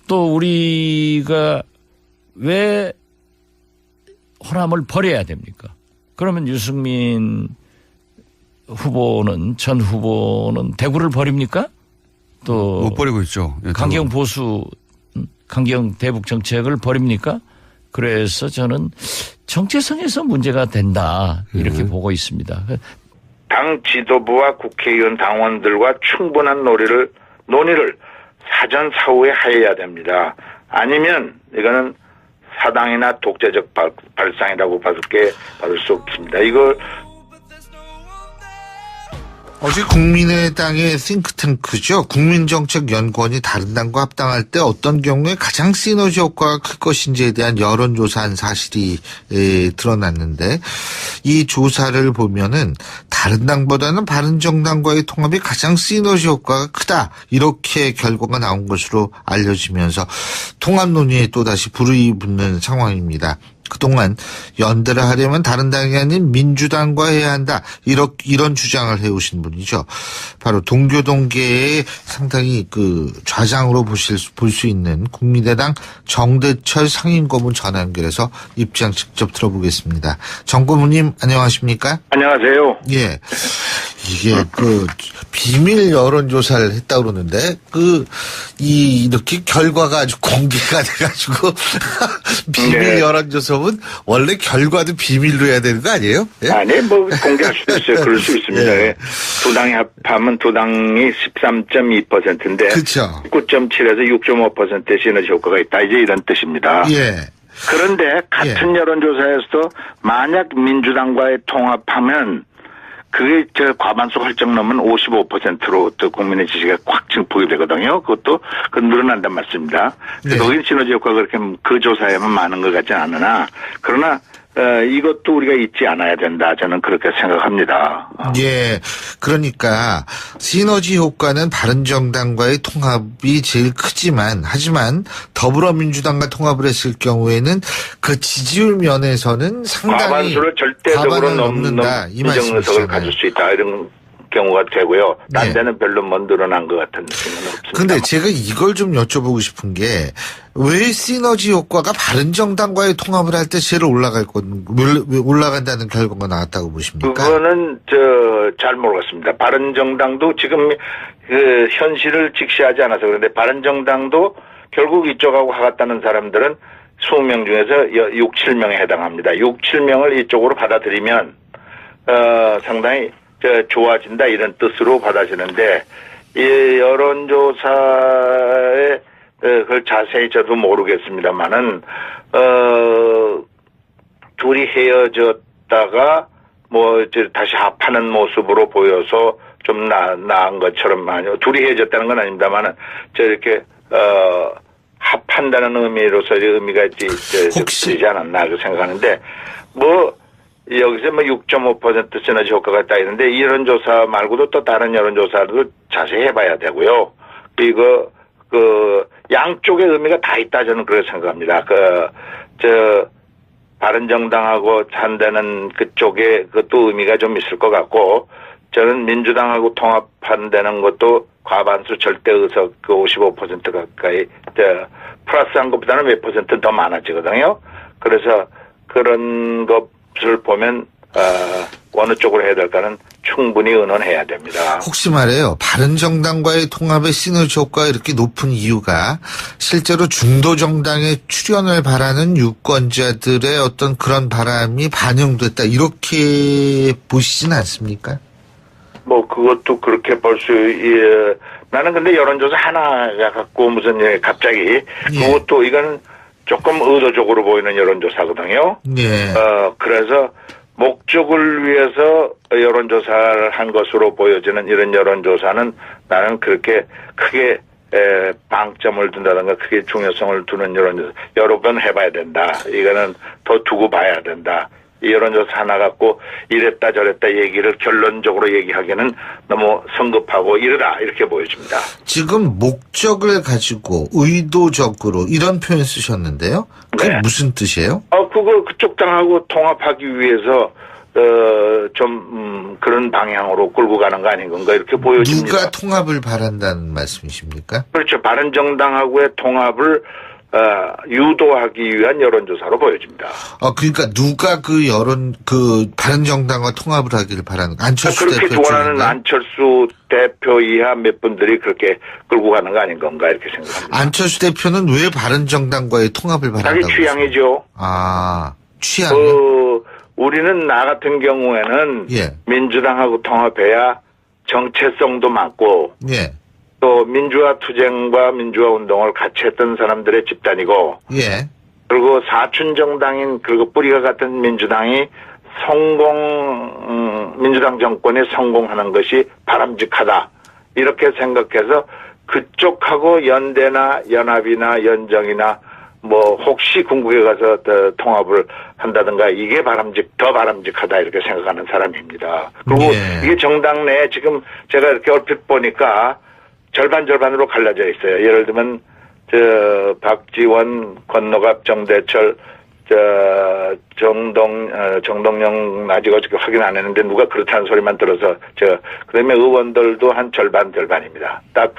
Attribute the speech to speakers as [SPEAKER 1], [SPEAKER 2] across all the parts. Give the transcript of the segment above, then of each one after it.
[SPEAKER 1] 또 우리가 왜 호남을 버려야 됩니까? 그러면 유승민 후보는 전 후보는 대구를 버립니까? 또
[SPEAKER 2] 못 버리고 있죠. 예,
[SPEAKER 1] 강경 보수 강경 대북 정책을 버립니까? 그래서 저는 정체성에서 문제가 된다 이렇게 보고 있습니다.
[SPEAKER 3] 당 지도부와 국회의원 당원들과 충분한 논의를 사전 사후에 하여야 됩니다. 아니면 이거는 사당이나 독재적 발상이라고 받을 수 없습니다. 이걸
[SPEAKER 4] 어제 국민의당의 싱크탱크죠. 국민정책연구원이 다른 당과 합당할 때 어떤 경우에 가장 시너지 효과가 클 것인지에 대한 여론조사한 사실이 드러났는데 이 조사를 보면은 다른 당보다는 바른정당과의 통합이 가장 시너지 효과가 크다. 이렇게 결과가 나온 것으로 알려지면서 통합 논의에 또다시 불이 붙는 상황입니다. 그동안 연대를 하려면 다른 당이 아닌 민주당과 해야 한다. 이런 주장을 해오신 분이죠. 바로 동교동계의 상당히 그 좌장으로 볼 수 있는 국민의당 정대철 상임고문 전화 연결해서 입장 직접 들어보겠습니다. 정 고문님 안녕하십니까?
[SPEAKER 3] 안녕하세요.
[SPEAKER 4] 예. 이게 비밀 여론조사를 했다고 그러는데 이렇게 결과가 아주 공개가 돼가지고 비밀 여론조사는 원래 결과도 비밀로 해야 되는 거 아니에요? 예?
[SPEAKER 3] 아니 공개할 수도 있어요. 그럴 수 있습니다. 예. 두 당이 합하면 두 당이 13.2%인데
[SPEAKER 4] 그렇죠.
[SPEAKER 3] 9.7에서 6.5%의 시너지 효과가 있다. 이제 이런 뜻입니다.
[SPEAKER 4] 예.
[SPEAKER 3] 그런데 같은 여론조사에서도 만약 민주당과의 통합하면 그게 과반수 훌쩍 넘으면 55%로 또 국민의 지지가 확 증폭이 되거든요. 그것도 늘어난단 말씀입니다.
[SPEAKER 4] 네.
[SPEAKER 3] 거긴 시너지 효과가 그렇게 그 조사에만 많은 것 같지는 않으나 그러나 이것도 우리가 잊지 않아야 된다. 저는 그렇게 생각합니다.
[SPEAKER 4] 예. 그러니까 시너지 효과는 바른정당과의 통합이 제일 크지만 하지만 더불어민주당과 통합을 했을 경우에는 그 지지율 면에서는 상당히
[SPEAKER 3] 과반수를 절대적으로 넘는다.
[SPEAKER 4] 이
[SPEAKER 3] 인정의석을 가질 수 있다. 이런 경우가 되고요. 딴 데는 별로 늘어난 것 같은 느낌은 없습니다.
[SPEAKER 4] 근데 제가 이걸 좀 여쭤보고 싶은 게 왜 시너지 효과가 바른정당과의 통합을 할 때 제일 올라간다는 결과가 나왔다고 보십니까?
[SPEAKER 3] 그거는 잘 모르겠습니다. 바른정당도 지금 그 현실을 직시하지 않아서 그런데 바른정당도 결국 이쪽하고 하겠다는 사람들은 20명 중에서 6, 7명에 해당합니다. 6, 7명을 이쪽으로 받아들이면 상당히 좋아진다 이런 뜻으로 받아지는데 이 여론조사에 그걸 자세히 저도 모르겠습니다만은 둘이 헤어졌다가 다시 합하는 모습으로 보여서 좀 나은 것처럼 아니요 둘이 헤어졌다는 건 아닙니다만은 이렇게 합한다는 의미로서의 의미가
[SPEAKER 4] 혹시
[SPEAKER 3] 되지 않았나 그 생각하는데 여기서 6.5% 시너지 효과가 있다 이런데 이 여론조사 말고도 또 다른 여론조사도 자세히 해봐야 되고요. 그리고 양쪽의 의미가 다 있다 저는 그렇게 생각합니다. 바른정당하고 한다는 그쪽에 그것도 의미가 좀 있을 것 같고 저는 민주당하고 통합한다는 것도 과반수 절대 의석 55% 가까이 플러스한 것보다는 몇 퍼센트 더 많아지거든요. 그래서 그런 것을 보면 어느 쪽으로 해야 될까는 충분히 의논해야 됩니다.
[SPEAKER 4] 혹시 말해요. 바른정당과의 통합의 시너지 효과가 이렇게 높은 이유가 실제로 중도정당의 출연을 바라는 유권자들의 어떤 그런 바람이 반영됐다. 이렇게 보시진 않습니까?
[SPEAKER 3] 그것도 그렇게 볼 수, 나는 근데 여론조사 하나가 갖고 무슨 갑자기 그것도 이건 조금 의도적으로 보이는 여론조사거든요.
[SPEAKER 4] 예.
[SPEAKER 3] 그래서 목적을 위해서 여론조사를 한 것으로 보여지는 이런 여론조사는 나는 그렇게 크게 방점을 둔다든가 크게 중요성을 두는 여론조사 여러 번 해봐야 된다. 이거는 더 두고 봐야 된다. 이 여론조사 하나 갖고 이랬다 저랬다 얘기를 결론적으로 얘기하기는 너무 성급하고 이르다 이렇게 보여집니다.
[SPEAKER 4] 지금 목적을 가지고 의도적으로 이런 표현 쓰셨는데요. 그게
[SPEAKER 3] 네.
[SPEAKER 4] 무슨 뜻이에요?
[SPEAKER 3] 그거 그쪽 당하고 통합하기 위해서 그런 방향으로 끌고 가는 거 아닌 건가 이렇게 보여집니다.
[SPEAKER 4] 누가 통합을 바란다는 말씀이십니까?
[SPEAKER 3] 그렇죠. 바른정당하고의 통합을 유도하기 위한 여론조사로 보여집니다.
[SPEAKER 4] 그러니까 누가 바른정당과 통합을 하기를 바라는, 안철수
[SPEAKER 3] 그렇게
[SPEAKER 4] 대표
[SPEAKER 3] 주원하는
[SPEAKER 4] 쪽인가요?
[SPEAKER 3] 안철수 대표 이하 몇 분들이 그렇게 끌고 가는 거 아닌 건가 이렇게 생각합니다.
[SPEAKER 4] 안철수 대표는 왜 바른정당과의 통합을 바란다고?
[SPEAKER 3] 자기 취향이죠.
[SPEAKER 4] 취향이요?
[SPEAKER 3] 우리는 나 같은 경우에는
[SPEAKER 4] 예.
[SPEAKER 3] 민주당하고 통합해야 정체성도 맞고
[SPEAKER 4] 예.
[SPEAKER 3] 또 민주화 투쟁과 민주화 운동을 같이 했던 사람들의 집단이고
[SPEAKER 4] 예.
[SPEAKER 3] 그리고 사춘정당인 그리고 뿌리가 같은 민주당이 민주당 정권이 성공하는 것이 바람직하다 이렇게 생각해서 그쪽하고 연대나 연합이나 연정이나 혹시 궁극에 가서 더 통합을 한다든가 이게 더 바람직하다 이렇게 생각하는 사람입니다. 그리고 이게 정당 내에 지금 제가 이렇게 얼핏 보니까 절반으로 갈라져 있어요. 예를 들면 박지원, 권노갑, 정대철, 정동영 아직 어저께 확인 안 했는데 누가 그렇다는 소리만 들어서 그다음에 의원들도 한 절반입니다. 딱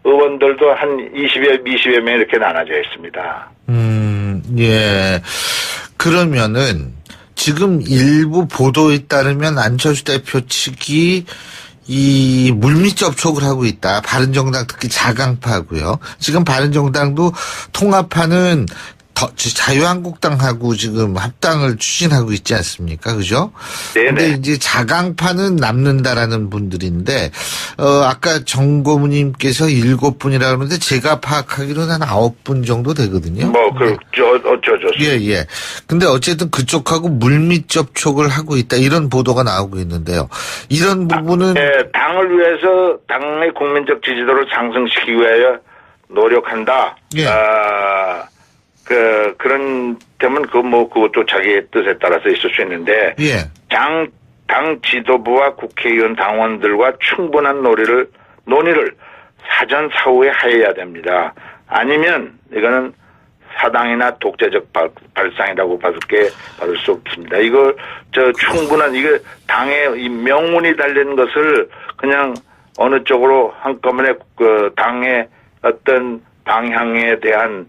[SPEAKER 3] 의원들도 한 20여 명 이렇게 나눠져 있습니다.
[SPEAKER 4] 예. 그러면은 지금 일부 보도에 따르면 안철수 대표 측이 이 물밑 접촉을 하고 있다. 바른정당 특히 자강파고요. 지금 바른정당도 통합하는 자유한국당하고 지금 합당을 추진하고 있지 않습니까? 그죠?
[SPEAKER 3] 네네.
[SPEAKER 4] 근데 이제 자강파는 남는다라는 분들인데, 아까 정고문님께서 7분이라고 하는데 제가 파악하기로는 한 9분 정도 되거든요.
[SPEAKER 3] 어쩌죠.
[SPEAKER 4] 예. 근데 어쨌든 그쪽하고 물밑 접촉을 하고 있다. 이런 보도가 나오고 있는데요. 이런 부분은.
[SPEAKER 3] 당을 위해서 당의 국민적 지지도를 상승시키기 위하여 노력한다.
[SPEAKER 4] 예.
[SPEAKER 3] 그런 때면 그것도 자기의 뜻에 따라서 있을 수 있는데.
[SPEAKER 4] 예.
[SPEAKER 3] 당 지도부와 국회의원 당원들과 충분한 논의를 사전 사후에 하여야 됩니다. 아니면 이거는 사당이나 독재적 발상이라고 받을 수 없습니다. 이거 충분한 이게 당의 이 명운이 달린 것을 그냥 어느 쪽으로 한꺼번에 당의 어떤 방향에 대한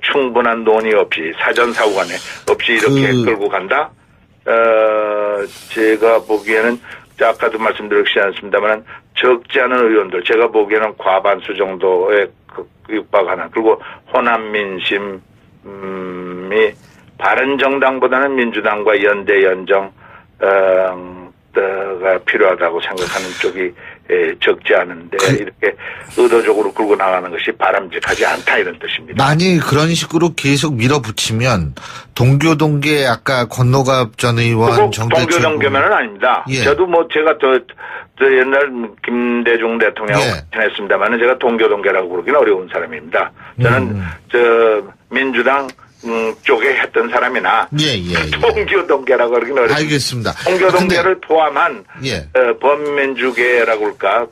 [SPEAKER 3] 충분한 논의 없이 사전 사후 간에 없이 이렇게 끌고 간다. 제가 보기에는 아까도 말씀드렸지 않습니다만 적지 않은 의원들 제가 보기에는 과반수 정도에 육박하는 그리고 호남 민심이 바른정당보다는 민주당과 연대 연정 가 필요하다고 생각하는 쪽이 적지 않은데 이렇게 의도적으로 끌고 나가는 것이 바람직하지 않다 이런 뜻입니다.
[SPEAKER 4] 만약 그런 식으로 계속 밀어붙이면 동교동계 아까 권노갑 전 의원
[SPEAKER 3] 동교동계면은 아닙니다.
[SPEAKER 4] 예.
[SPEAKER 3] 저도 제가 옛날 김대중 대통령 지냈습니다만은 제가 동교동계라고 부르기는 어려운 사람입니다. 저는 민주당 쪽에 했던 사람이나 동교동계라고 그러긴 어렵습니다.
[SPEAKER 4] 알겠습니다.
[SPEAKER 3] 동교동계를 포함한 범민주계라고 할까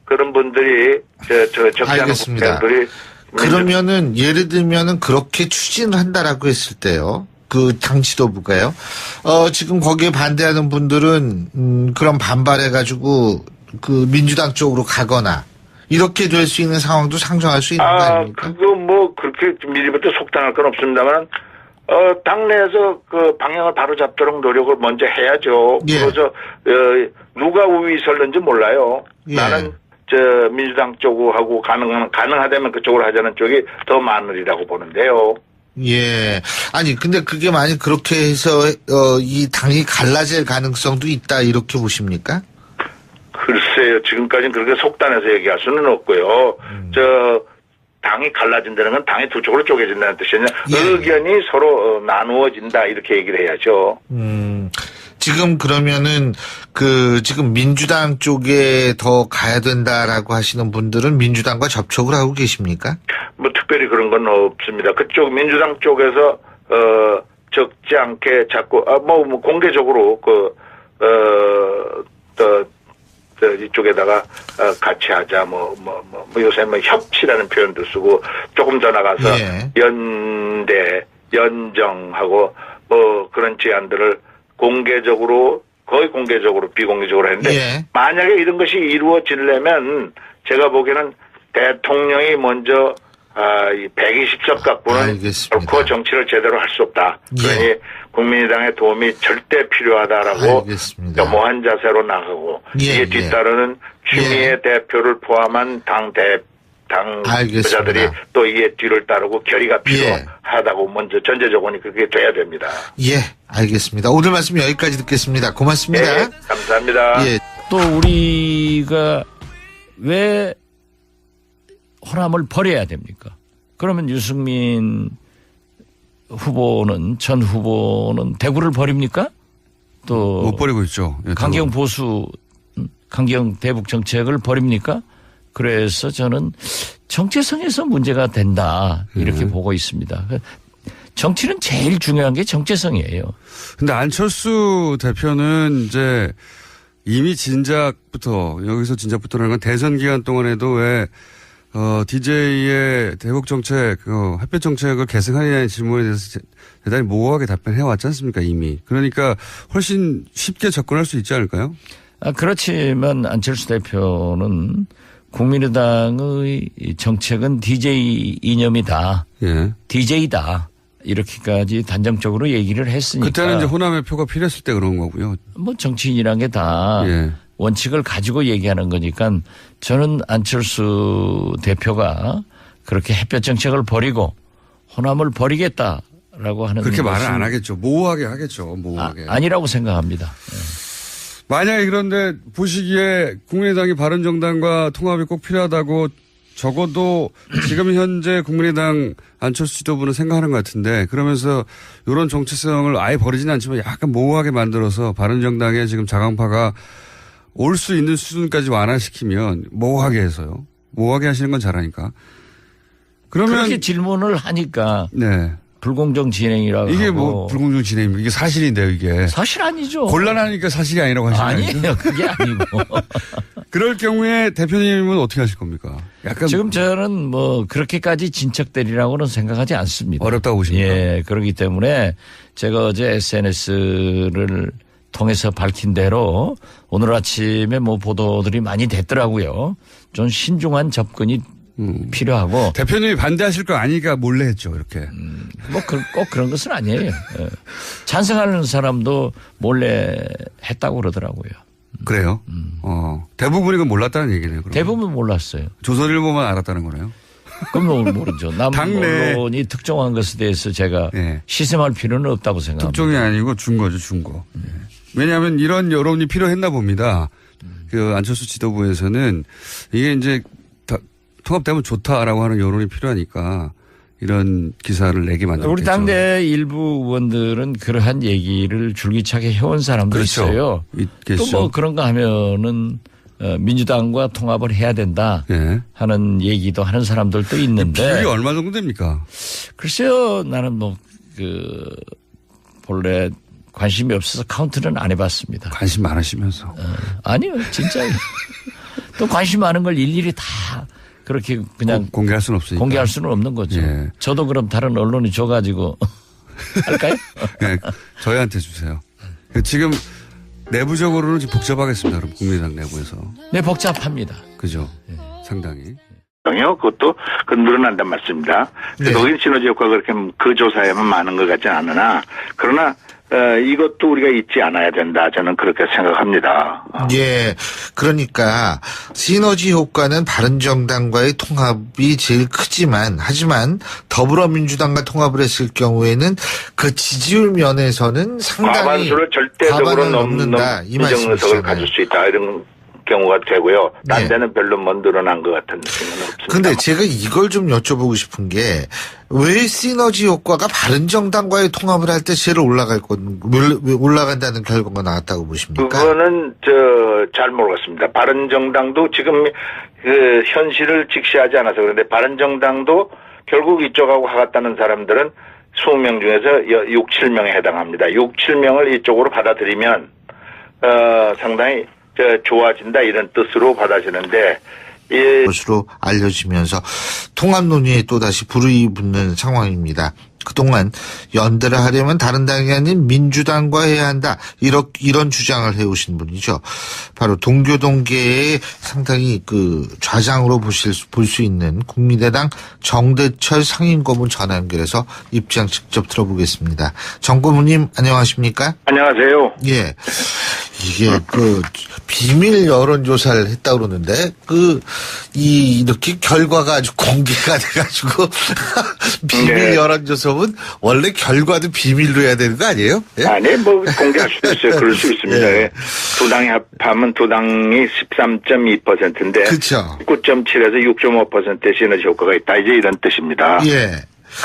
[SPEAKER 3] 그런 분들이 적지 않은 분들이
[SPEAKER 4] 그러면은 예를 들면은 그렇게 추진을 한다라고 했을 때요. 당 지도부가요. 지금 거기에 반대하는 분들은 그런 반발해가지고 민주당 쪽으로 가거나. 이렇게 될 수 있는 상황도 상정할 수 있는 거 아닙니까?
[SPEAKER 3] 그렇게 미리부터 속단할 건 없습니다만, 당내에서 방향을 바로 잡도록 노력을 먼저 해야죠.
[SPEAKER 4] 예.
[SPEAKER 3] 그래서, 누가 우위 설는지 몰라요.
[SPEAKER 4] 예.
[SPEAKER 3] 나는, 민주당 쪽하고 가능하다면 그쪽으로 하자는 쪽이 더 많으리라고 보는데요.
[SPEAKER 4] 예. 아니, 근데 그게 만약 그렇게 해서, 이 당이 갈라질 가능성도 있다, 이렇게 보십니까?
[SPEAKER 3] 글쎄요. 지금까지는 그렇게 속단해서 얘기할 수는 없고요. 당이 갈라진다는 건 당이 두 쪽으로 쪼개진다는 뜻이냐. 의견이 서로 나누어진다 이렇게 얘기를 해야죠.
[SPEAKER 4] 지금 그러면은 지금 민주당 쪽에 더 가야 된다라고 하시는 분들은 민주당과 접촉을 하고 계십니까?
[SPEAKER 3] 특별히 그런 건 없습니다. 그쪽 민주당 쪽에서 적지 않게 자꾸 공개적으로 이쪽에다가 같이 하자 요새 협치라는 표현도 쓰고 조금 더 나가서 연대 연정하고 그런 제안들을 공개적으로 거의 공개적으로 비공개적으로 했는데
[SPEAKER 4] 예.
[SPEAKER 3] 만약에 이런 것이 이루어지려면 제가 보기에는 대통령이 먼저 이 120석 갖고는
[SPEAKER 4] 알겠습니다.
[SPEAKER 3] 결코 정치를 제대로 할 수 없다.
[SPEAKER 4] 예.
[SPEAKER 3] 그러니 국민의당의 도움이 절대 필요하다라고
[SPEAKER 4] 알겠습니다.
[SPEAKER 3] 겸허한 자세로 나가고
[SPEAKER 4] 예,
[SPEAKER 3] 이에 뒤따르는 추미애 대표를 포함한 당
[SPEAKER 4] 알겠습니다.
[SPEAKER 3] 부자들이 또 이에 뒤를 따르고 결의가
[SPEAKER 4] 예.
[SPEAKER 3] 필요하다고 먼저 전제 조건이 그렇게 돼야 됩니다.
[SPEAKER 4] 예, 알겠습니다. 오늘 말씀 여기까지 듣겠습니다. 고맙습니다.
[SPEAKER 3] 네, 감사합니다.
[SPEAKER 4] 예.
[SPEAKER 1] 또 우리가 왜 호남을 버려야 됩니까? 그러면 유승민 후보는 전 후보는 대구를 버립니까? 또
[SPEAKER 2] 못 버리고 있죠. 예,
[SPEAKER 1] 강경 보수 강경 대북 정책을 버립니까? 그래서 저는 정체성에서 문제가 된다 이렇게 보고 있습니다. 정치는 제일 중요한 게 정체성이에요.
[SPEAKER 2] 근데 안철수 대표는 이제 이미 여기서 진작부터라는 건 대선 기간 동안에도 왜 DJ의 대북 정책, 햇볕 정책을 계승하느냐는 질문에 대해서 대단히 모호하게 답변해 왔지 않습니까, 이미. 그러니까 훨씬 쉽게 접근할 수 있지 않을까요?
[SPEAKER 1] 그렇지만 안철수 대표는 국민의당의 정책은 DJ 이념이다.
[SPEAKER 2] 예.
[SPEAKER 1] DJ다. 이렇게까지 단정적으로 얘기를 했으니까.
[SPEAKER 2] 그때는 이제 호남의 표가 필요했을 때 그런 거고요.
[SPEAKER 1] 뭐 정치인이란 게 다
[SPEAKER 2] 예.
[SPEAKER 1] 원칙을 가지고 얘기하는 거니까 저는 안철수 대표가 그렇게 햇볕 정책을 버리고 호남을 버리겠다라고 하는
[SPEAKER 2] 그렇게 말은
[SPEAKER 1] 것은
[SPEAKER 2] 안 하겠죠. 모호하게 하겠죠. 모호하게.
[SPEAKER 1] 아니라고 생각합니다.
[SPEAKER 2] 만약에 그런데 보시기에 국민의당이 바른정당과 통합이 꼭 필요하다고 적어도 지금 현재 국민의당 안철수 지도부는 생각하는 것 같은데 그러면서 이런 정체성을 아예 버리지는 않지만 약간 모호하게 만들어서 바른정당의 지금 자강파가 올 수 있는 수준까지 완화시키면 모호하게 해서요. 모호하게 하시는 건 잘하니까. 그러면
[SPEAKER 1] 그렇게 질문을 하니까
[SPEAKER 2] 네.
[SPEAKER 1] 불공정 진행이라고
[SPEAKER 2] 이게
[SPEAKER 1] 하고.
[SPEAKER 2] 뭐 불공정 진행입니까? 이게 사실인데요, 이게.
[SPEAKER 1] 사실 아니죠.
[SPEAKER 2] 곤란하니까 사실이 아니라고 하시나요?
[SPEAKER 1] 아니에요. 그게 아니고.
[SPEAKER 2] 그럴 경우에 대표님은 어떻게 하실 겁니까? 약간
[SPEAKER 1] 지금 저는 뭐 그렇게까지 진척되리라고는 생각하지 않습니다.
[SPEAKER 2] 어렵다고 보십니까?
[SPEAKER 1] 예, 그렇기 때문에 제가 어제 SNS를 통해서 밝힌 대로 오늘 아침에 뭐 보도들이 많이 됐더라고요. 좀 신중한 접근이 필요하고.
[SPEAKER 2] 대표님이 반대하실 거 아니까 몰래 했죠, 이렇게.
[SPEAKER 1] 뭐 꼭 그런 것은 아니에요. 예. 찬성하는 사람도 몰래 했다고 그러더라고요.
[SPEAKER 2] 그래요? 대부분이 그건 몰랐다는 얘기네요. 그러면.
[SPEAKER 1] 대부분 몰랐어요.
[SPEAKER 2] 조선일보만 알았다는 거네요.
[SPEAKER 1] 그건 모르죠. 남
[SPEAKER 2] 당내.
[SPEAKER 1] 언론이 특정한 것에 대해서 제가
[SPEAKER 2] 네.
[SPEAKER 1] 시샘할 필요는 없다고 생각합니다.
[SPEAKER 2] 특종이 아니고 준 거죠, 준 거. 왜냐하면 이런 여론이 필요했나 봅니다. 그 안철수 지도부에서는 이게 이제 통합되면 좋다라고 하는 여론이 필요하니까 이런 기사를 내게 만들었겠죠.
[SPEAKER 1] 우리 당내 일부 의원들은 그러한 얘기를 줄기차게 해온 사람도
[SPEAKER 2] 그렇죠.
[SPEAKER 1] 있어요.
[SPEAKER 2] 있겠죠.
[SPEAKER 1] 또 뭐 그런가 하면은 민주당과 통합을 해야 된다
[SPEAKER 2] 네.
[SPEAKER 1] 하는 얘기도 하는 사람들도 있는데.
[SPEAKER 2] 비율이 얼마 정도 됩니까?
[SPEAKER 1] 글쎄요, 나는 뭐 본래 관심이 없어서 카운트는 안 해봤습니다.
[SPEAKER 2] 관심 많으시면서.
[SPEAKER 1] 아니요, 진짜요. 또 관심 많은 걸 일일이 다 그렇게 그냥
[SPEAKER 2] 공개할 수는 없으니까.
[SPEAKER 1] 공개할 수는 없는 거죠.
[SPEAKER 2] 예.
[SPEAKER 1] 저도 그럼 다른 언론이 줘가지고 할까요?
[SPEAKER 2] 네, 저희한테 주세요. 지금 내부적으로는 지금 복잡하겠습니다. 그럼 국민의당 내부에서.
[SPEAKER 1] 네, 복잡합니다.
[SPEAKER 2] 그죠? 상당히.
[SPEAKER 3] 그것도 늘어난단 말씀입니다.
[SPEAKER 4] 네.
[SPEAKER 3] 노인 시너지 효과가 그렇게 그 조사에만 많은 것 같지는 않으나 그러나 이것도 우리가 잊지 않아야 된다. 저는 그렇게 생각합니다.
[SPEAKER 4] 예. 그러니까 시너지 효과는 바른정당과의 통합이 제일 크지만 하지만 더불어민주당과 통합을 했을 경우에는 그 지지율 면에서는 상당히
[SPEAKER 3] 과반수를 절대적으로
[SPEAKER 4] 과반을 넘는다. 이
[SPEAKER 3] 인정석을
[SPEAKER 4] 말씀이시잖아요.
[SPEAKER 3] 가질 수 있다. 이런 경우가 되고요. 딴
[SPEAKER 4] 네.
[SPEAKER 3] 데는 별로 못 늘어난 것 같은 느낌은 없습니다.
[SPEAKER 4] 근데 제가 이걸 좀 여쭤보고 싶은 게 왜 시너지 효과가 바른정당과의 통합을 할 때 제일 올라간다는 결과가 나왔다고 보십니까?
[SPEAKER 3] 그거는 잘 모르겠습니다. 바른정당도 지금 현실을 직시하지 않아서 그런데 바른정당도 결국 이쪽하고 하겠다는 사람들은 20명 중에서 6, 7명에 해당합니다. 6, 7명을 이쪽으로 받아들이면 상당히 좋아진다 이런 뜻으로 받아지는데
[SPEAKER 4] 것으로 알려지면서 통합 논의에 또다시 불이 붙는 상황입니다. 그동안 연대를 하려면 다른 당이 아닌 민주당과 해야 한다. 이런 주장을 해오신 분이죠. 바로 동교동계의 상당히 그 좌장으로 볼 수 있는 국민의당 정대철 상임고문 전화 연결해서 입장 직접 들어보겠습니다. 정 고문님 안녕하십니까?
[SPEAKER 3] 안녕하세요.
[SPEAKER 4] 예. 이게 비밀 여론조사를 했다 그러는데 이렇게 결과가 아주 공개가 돼가지고 비밀
[SPEAKER 3] 네.
[SPEAKER 4] 여론조사는 원래 결과도 비밀로 해야 되는 거 아니에요? 예?
[SPEAKER 3] 아니, 공개할 수도 있어요. 그럴 수 있습니다.
[SPEAKER 4] 예.
[SPEAKER 3] 두 당이 합하면 두 당이 13.2%인데.
[SPEAKER 4] 그쵸.
[SPEAKER 3] 9.7에서 6.5%의 시너지 효과가 있다. 이제 이런 뜻입니다.
[SPEAKER 4] 예.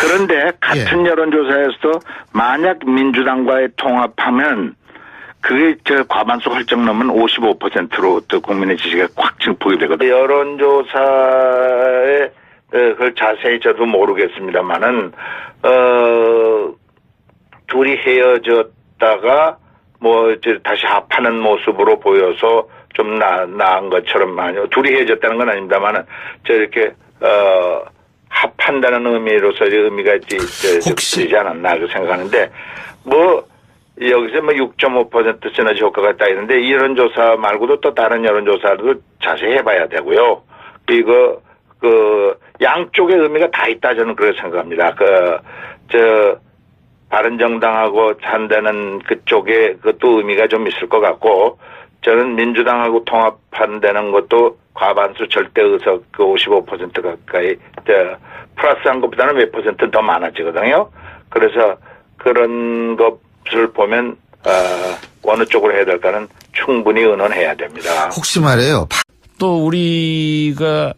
[SPEAKER 3] 그런데 같은 여론조사에서도 만약 민주당과의 통합하면 그게 과반수 훌쩍 넘으면 55%로 또 국민의 지지가 확 증폭이 되거든요. 여론조사에 그걸 자세히 저도 모르겠습니다만은 둘이 헤어졌다가 이제 다시 합하는 모습으로 보여서 좀 나은 것처럼 둘이 헤어졌다는 건 아닙니다만은 이렇게 합한다는 의미로서 의미가
[SPEAKER 4] 혹시
[SPEAKER 3] 되지 않았나 생각하는데 여기서 6.5% 시너지 효과가 있다 했는데 이런 조사 말고도 또 다른 여론조사도 자세히 해봐야 되고요. 그리고 양쪽의 의미가 다 있다 저는 그렇게 생각합니다. 바른정당하고 한다는 그쪽에 그것도 의미가 좀 있을 것 같고 저는 민주당하고 통합한다는 것도 과반수 절대 의석 55% 가까이 플러스한 것보다는 몇 퍼센트 더 많아지거든요. 그래서 그런 것을 보면 어느 쪽으로 해야 될까는 충분히 의논해야 됩니다.
[SPEAKER 4] 혹시 말이에요.
[SPEAKER 1] 또 우리가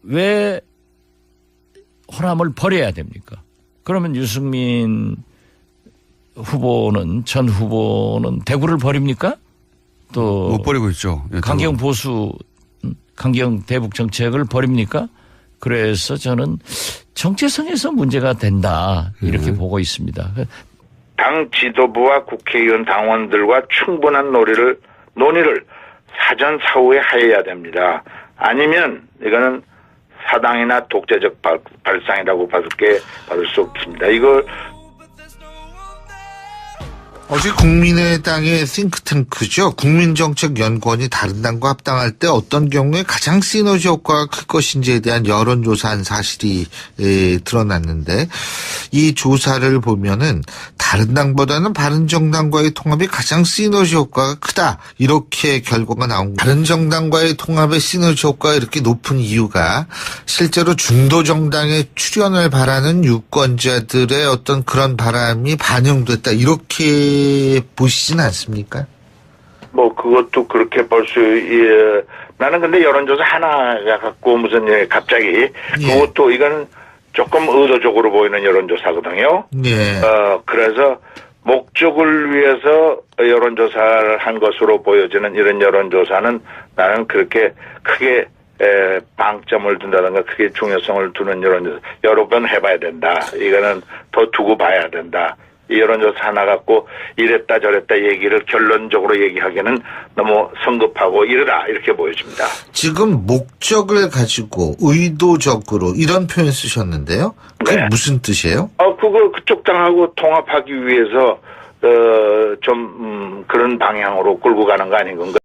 [SPEAKER 1] 왜 호남을 버려야 됩니까? 그러면 유승민 전 후보는 대구를 버립니까? 또
[SPEAKER 2] 못 버리고 있죠. 예,
[SPEAKER 1] 강경 대북 정책을 버립니까? 그래서 저는 정체성에서 문제가 된다 이렇게 보고 있습니다.
[SPEAKER 3] 당 지도부와 국회의원 당원들과 충분한 논의를 사전 사후에 하여야 됩니다. 아니면 이거는 사당이나 독재적 발상이라고 받을 수 없습니다. 이걸
[SPEAKER 4] 어제 국민의당의 싱크탱크죠. 국민정책연구원이 다른 당과 합당할 때 어떤 경우에 가장 시너지 효과가 클 것인지에 대한 여론조사한 사실이 드러났는데 이 조사를 보면은 다른 당보다는 바른정당과의 통합이 가장 시너지 효과가 크다. 이렇게 결과가 나온 거예요. 바른정당과의 통합의 시너지 효과가 이렇게 높은 이유가 실제로 중도정당의 출연을 바라는 유권자들의 어떤 그런 바람이 반영됐다. 이렇게 보시진 않습니까?
[SPEAKER 3] 그것도 그렇게 볼 수, 나는 근데 여론조사 하나가 갖고 갑자기, 그것도 이거는 조금 의도적으로 보이는 여론조사거든요.
[SPEAKER 4] 예.
[SPEAKER 3] 그래서 목적을 위해서 여론조사를 한 것으로 보여지는 이런 여론조사는 나는 그렇게 크게 방점을 둔다든가 크게 중요성을 두는 여론조사 여러 번 해봐야 된다. 이거는 더 두고 봐야 된다. 이 여론조사 하나 갖고 이랬다 저랬다 얘기를 결론적으로 얘기하기는 너무 성급하고 이르다 이렇게 보여집니다.
[SPEAKER 4] 지금 목적을 가지고 의도적으로 이런 표현 쓰셨는데요. 그게
[SPEAKER 3] 네.
[SPEAKER 4] 무슨 뜻이에요?
[SPEAKER 3] 그쪽 당하고 통합하기 위해서 좀 그런 방향으로 끌고 가는 거 아닌 건가?